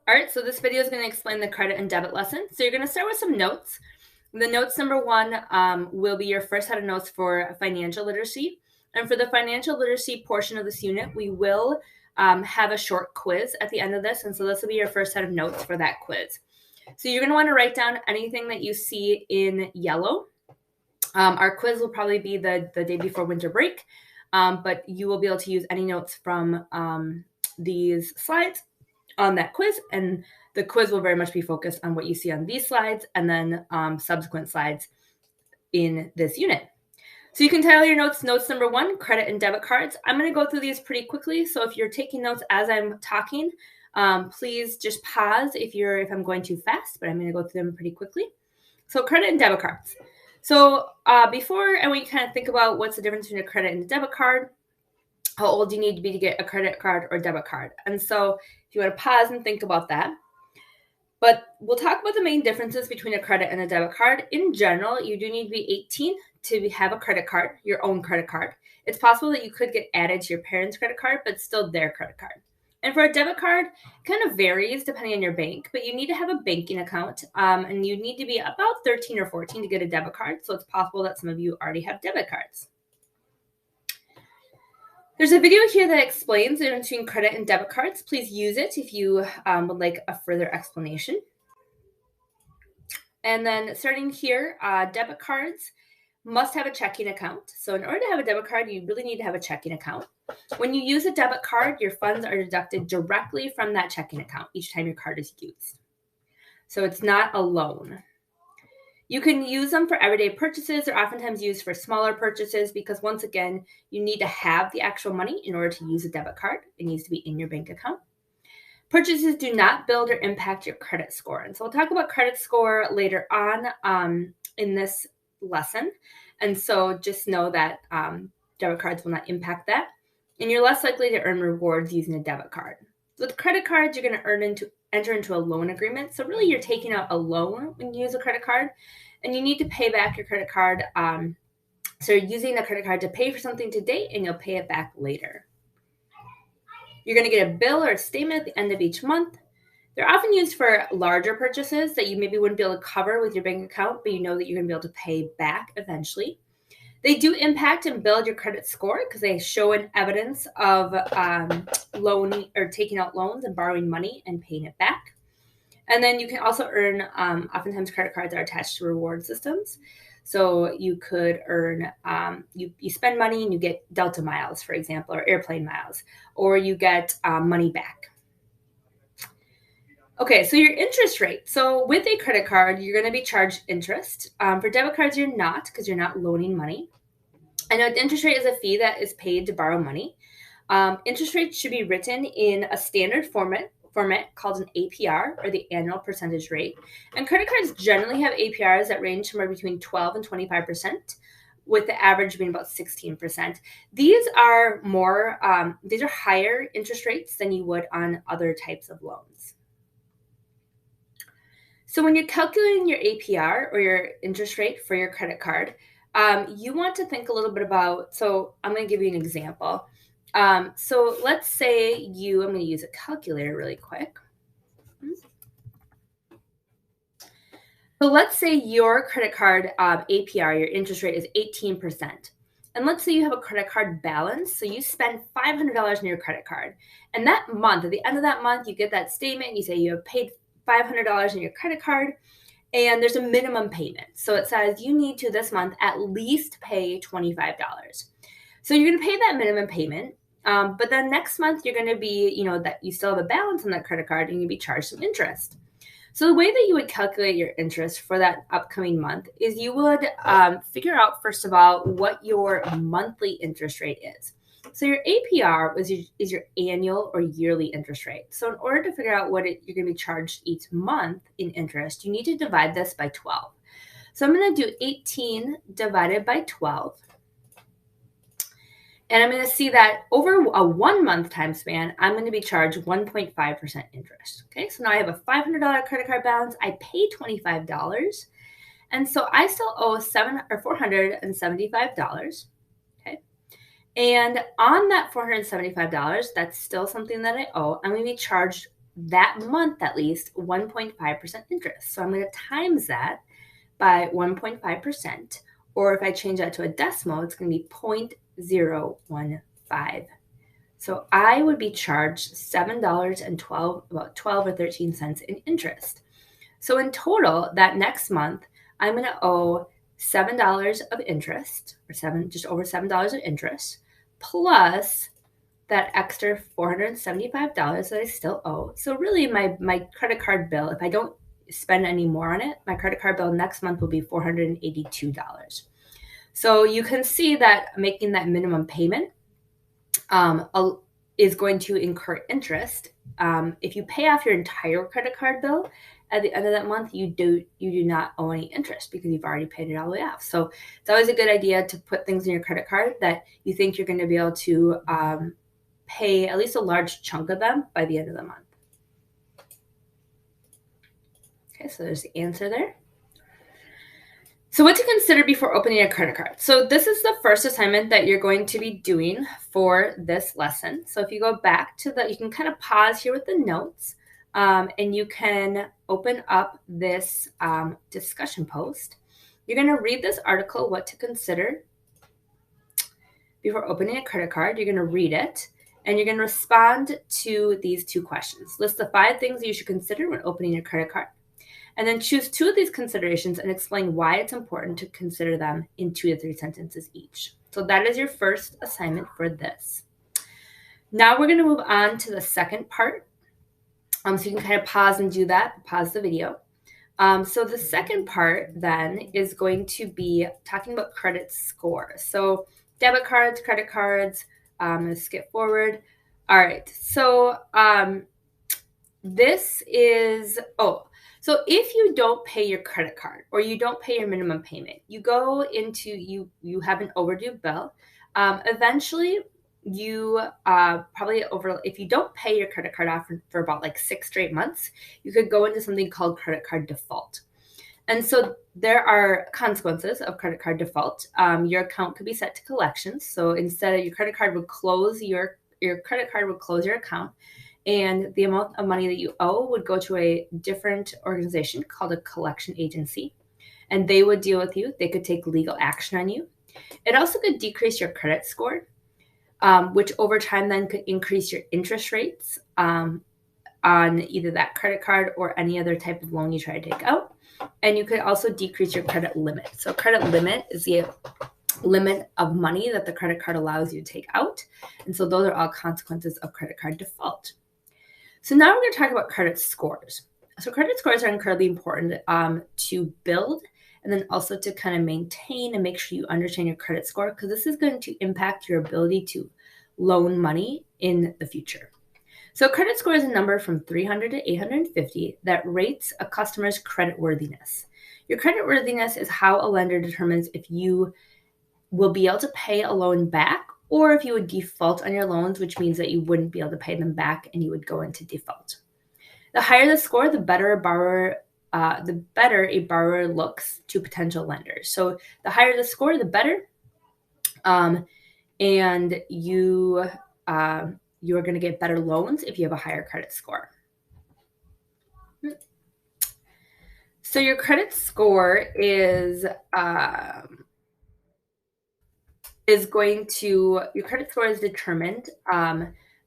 All right, so this video is going to explain the credit and debit lesson. So you're going to start with some notes. The notes number one will be your first set of notes for financial literacy. And for the financial literacy portion of this unit, we will have a short quiz at the end of this. And so this will be your first set of notes for that quiz. So you're going to want to write down anything that you see in yellow. Our quiz will probably be the day before winter break, but you will be able to use any notes from these slides on that quiz, and the quiz will very much be focused on what you see on these slides and then subsequent slides in this unit. So you can title your notes, notes number one, credit and debit cards. I'm going to go through these pretty quickly. So if you're taking notes as I'm talking, please just pause if I'm going too fast, but I'm going to go through them pretty quickly. So credit and debit cards. So before, I want you to kind of think about what's the difference between a credit and a debit card. How old do you need to be to get a credit card or debit card? And so if you want to pause and think about that. But we'll talk about the main differences between a credit and a debit card. In general, you do need to be 18 to have a credit card, your own credit card. It's possible that you could get added to your parents' credit card, but still their credit card. And for a debit card, it kind of varies depending on your bank, but you need to have a banking account, and you need to be about 13 or 14 to get a debit card. So it's possible that some of you already have debit cards. There's a video here that explains the difference between credit and debit cards. Please use it if you would like a further explanation. And then starting here, debit cards must have a checking account. So in order to have a debit card, you really need to have a checking account. When you use a debit card, your funds are deducted directly from that checking account each time your card is used. So it's not a loan. You can use them for everyday purchases. They're oftentimes used for smaller purchases because, once again, you need to have the actual money in order to use a debit card. It needs to be in your bank account. Purchases do not build or impact your credit score. And so we'll talk about credit score later on in this lesson. And so just know that debit cards will not impact that. And you're less likely to earn rewards using a debit card. With credit cards, you're going to enter into a loan agreement. So really, you're taking out a loan when you use a credit card, and you need to pay back your credit card. So you're using the credit card to pay for something today, and you'll pay it back later. You're going to get a bill or a statement at the end of each month. They're often used for larger purchases that you maybe wouldn't be able to cover with your bank account, but you know that you're going to be able to pay back eventually. They do impact and build your credit score because they show an evidence of loaning or taking out loans and borrowing money and paying it back. And then you can also earn, oftentimes credit cards are attached to reward systems. So you could earn, you spend money and you get Delta miles, for example, or airplane miles, or you get money back. Okay, so your interest rate. So with a credit card, you're going to be charged interest. For debit cards, you're not, because you're not loaning money. I know the interest rate is a fee that is paid to borrow money. Interest rates should be written in a standard format called an APR, or the annual percentage rate. And credit cards generally have APRs that range somewhere between 12 and 25%, with the average being about 16%. These are higher interest rates than you would on other types of loans. So when you're calculating your APR, or your interest rate for your credit card, you want to think a little bit about, so I'm going to give you an example. So let's say I'm going to use a calculator really quick. So let's say your credit card APR, your interest rate is 18%. And let's say you have a credit card balance. So you spend $500 on your credit card. And that month, at the end of that month, you get that statement. And you say you have paid $500 on your credit card. And there's a minimum payment. So it says you need to this month at least pay $25. So you're going to pay that minimum payment. But then next month you're going to be, that you still have a balance on that credit card and you'll be charged some interest. So the way that you would calculate your interest for that upcoming month is you would figure out, first of all, what your monthly interest rate is. So your APR is your annual or yearly interest rate. So in order to figure out what you're going to be charged each month in interest, you need to divide this by 12. So I'm going to do 18 divided by 12. And I'm going to see that over a 1 month time span, I'm going to be charged 1.5% interest. Okay, so now I have a $500 credit card balance. I pay $25. And so I still owe $475. And on that $475, that's still something that I owe. I'm going to be charged that month at least 1.5% interest. So I'm going to times that by 1.5%, or if I change that to a decimal, it's going to be 0.015. So I would be charged about 12 or 13 cents in interest. So in total, that next month, I'm going to owe $7 of interest, or just over $7 of interest, plus that extra $475 that I still owe. So really my credit card bill, if I don't spend any more on it, my credit card bill next month will be $482. So you can see that making that minimum payment is going to incur interest. If you pay off your entire credit card bill at the end of that month, you do not owe any interest because you've already paid it all the way off. So it's always a good idea to put things in your credit card that you think you're going to be able to pay at least a large chunk of them by the end of the month. Okay, so there's the answer there. So what to consider before opening a credit card. So this is the first assignment that you're going to be doing for this lesson. So if you go back to you can kind of pause here with the notes, and you can open up this discussion post. You're going to read this article, What to Consider Before Opening a Credit Card. You're going to read it, and you're going to respond to these 2 questions. List the 5 things you should consider when opening your credit card. And then choose 2 of these considerations and explain why it's important to consider them in 2 to 3 sentences each. So that is your first assignment for this. Now we're going to move on to the second part. So you can kind of pause and do that, pause the video. So the second part then is going to be talking about credit score. So debit cards, credit cards, let's skip forward. All right, so this is, so if you don't pay your credit card or you don't pay your minimum payment, you go into, you have an overdue bill. Eventually, you if you don't pay your credit card off for about like 6 straight months, you could go into something called credit card default. And so there are consequences of credit card default. Your account could be set to collections. So instead of your credit card would close, your credit card would close your account, and the amount of money that you owe would go to a different organization called a collection agency, and they would deal with you. They could take legal action on you. It also could decrease your credit score, which over time then could increase your interest rates on either that credit card or any other type of loan you try to take out. And you could also decrease your credit limit. So credit limit is the limit of money that the credit card allows you to take out. And so those are all consequences of credit card default. So now we're going to talk about credit scores. So credit scores are incredibly important to build, and then also to kind of maintain and make sure you understand your credit score, because this is going to impact your ability to loan money in the future. So credit score is a number from 300 to 850 that rates a customer's credit worthiness. Your credit worthiness is how a lender determines if you will be able to pay a loan back, or if you would default on your loans, which means that you wouldn't be able to pay them back and you would go into default. The higher the score, the better a borrower looks to potential lenders. So the higher the score, the better, and you are going to get better loans if you have a higher credit score. So your credit score is determined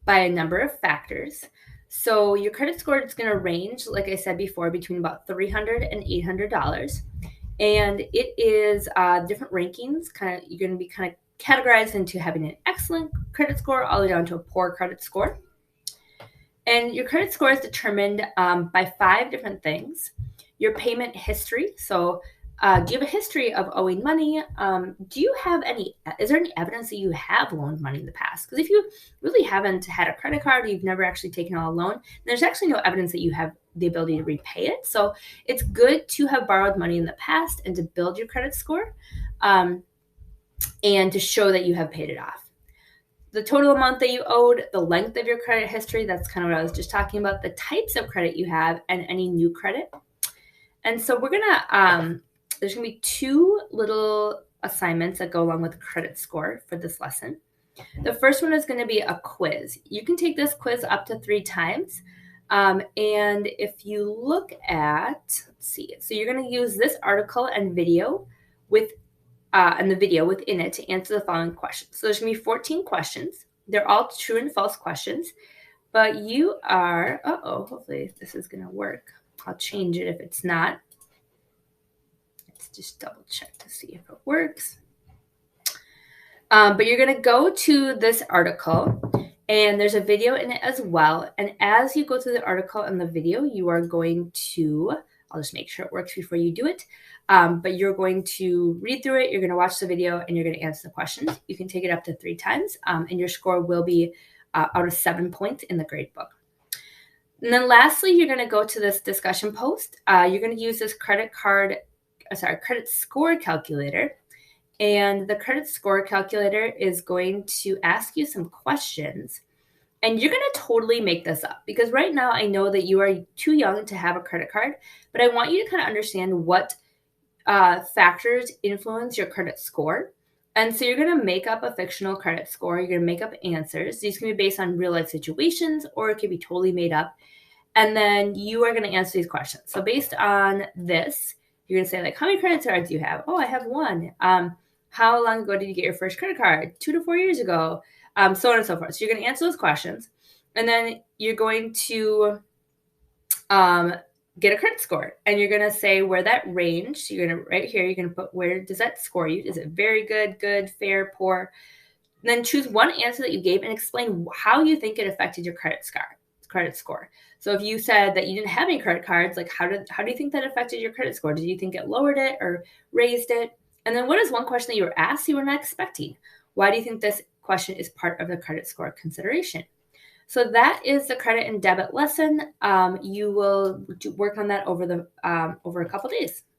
by a number of factors. So your credit score is going to range, like I said before, between about $300 and $800. And it is different rankings. You're going to be kind of categorized into having an excellent credit score all the way down to a poor credit score. And your credit score is determined by 5 different things. Your payment history. So do you have a history of owing money? Is there any evidence that you have loaned money in the past? Because if you really haven't had a credit card, or you've never actually taken out a loan, there's actually no evidence that you have the ability to repay it. So it's good to have borrowed money in the past and to build your credit score, and to show that you have paid it off. The total amount that you owed, the length of your credit history, that's kind of what I was just talking about, the types of credit you have, and any new credit. And so we're going to, there's going to be 2 little assignments that go along with credit score for this lesson. The first one is going to be a quiz. You can take this quiz up to 3 times. And if you look at, let's see, so you're going to use this article and video with and the video within it to answer the following questions. So there's going to be 14 questions. They're all true and false questions, but you are, hopefully this is going to work. I'll change it if it's not. Let's just double check to see if it works. But you're going to go to this article, and there's a video in it as well. And as you go through the article and the video, you are going to, I'll just make sure it works before you do it. But you're going to read through it, you're going to watch the video, and you're going to answer the questions. You can take it up to 3 times, and your score will be out of 7 points in the grade book. And then lastly, you're going to go to this discussion post. You're going to use this credit score calculator. And the credit score calculator is going to ask you some questions. And you're going to totally make this up, because right now I know that you are too young to have a credit card, but I want you to kind of understand what factors influence your credit score. And so you're going to make up a fictional credit score. You're going to make up answers. These can be based on real life situations, or it could be totally made up. And then you are going to answer these questions. So based on this, you're going to say, like, how many credit cards do you have? Oh, I have 1. How long ago did you get your first credit card? 2 to 4 years ago. So on and so forth. So you're going to answer those questions. And then you're going to get a credit score. And you're going to say where that range. So you're going to, right here, you're going to put, where does that score you? Is it very good, good, fair, poor? And then choose one answer that you gave and explain how you think it affected your credit score. So if you said that you didn't have any credit cards, like how do you think that affected your credit score? Did you think it lowered it or raised it? And then what is one question that you were asked you were not expecting? Why do you think this question is part of the credit score consideration? So that is the credit and debit lesson. You will work on that over a couple days.